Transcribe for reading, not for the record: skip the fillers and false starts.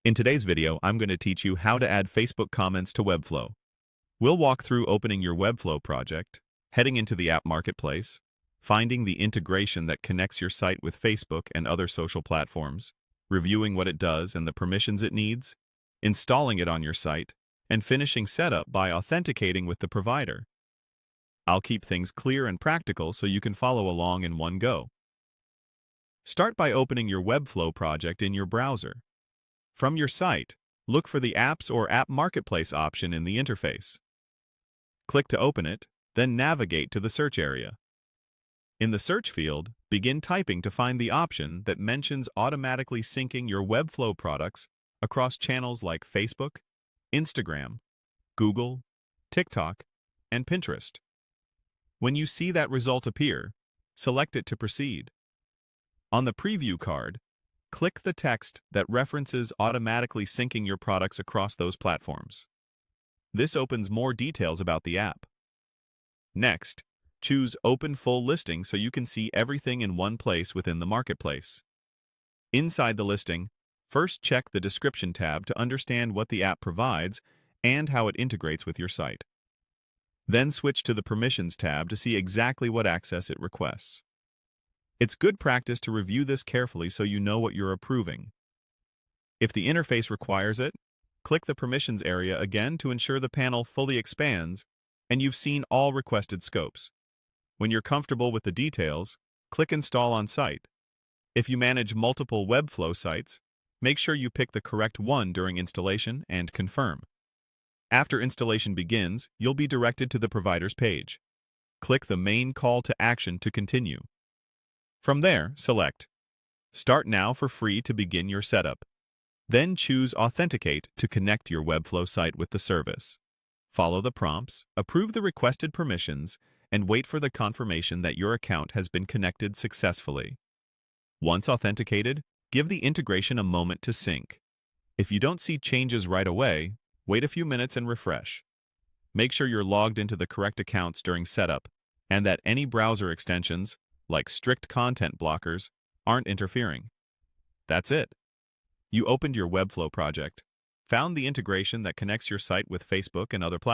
In today's video, I'm going to teach you how to add Facebook comments to Webflow. We'll walk through opening your Webflow project, heading into the app marketplace, finding the integration that connects your site with Facebook and other social platforms, reviewing what it does and the permissions it needs, installing it on your site, and finishing setup by authenticating with the provider. I'll keep things clear and practical so you can follow along in one go. Start by opening your Webflow project in your browser. From your site, look for the Apps or App Marketplace option in the interface. Click to open it, then navigate to the search area. In the search field, begin typing to find the option that mentions automatically syncing your Webflow products across channels like Facebook, Instagram, Google, TikTok, and Pinterest. When you see that result appear, select it to proceed. On the preview card, click the text that references automatically syncing your products across those platforms. This opens more details about the app. Next, choose Open Full Listing so you can see everything in one place within the marketplace. Inside the listing, first check the Description tab to understand what the app provides and how it integrates with your site. Then switch to the Permissions tab to see exactly what access it requests. It's good practice to review this carefully so you know what you're approving. If the interface requires it, click the Permissions area again to ensure the panel fully expands and you've seen all requested scopes. When you're comfortable with the details, click Install on Site. If you manage multiple Webflow sites, make sure you pick the correct one during installation and confirm. After installation begins, you'll be directed to the provider's page. Click the main call to action to continue. From there, select Start Now for free to begin your setup. Then choose Authenticate to connect your Webflow site with the service. Follow the prompts, approve the requested permissions, and wait for the confirmation that your account has been connected successfully. Once authenticated, give the integration a moment to sync. If you don't see changes right away, wait a few minutes and refresh. Make sure you're logged into the correct accounts during setup and that any browser extensions, like strict content blockers, aren't interfering. That's it. You opened your Webflow project, found the integration that connects your site with Facebook and other platforms,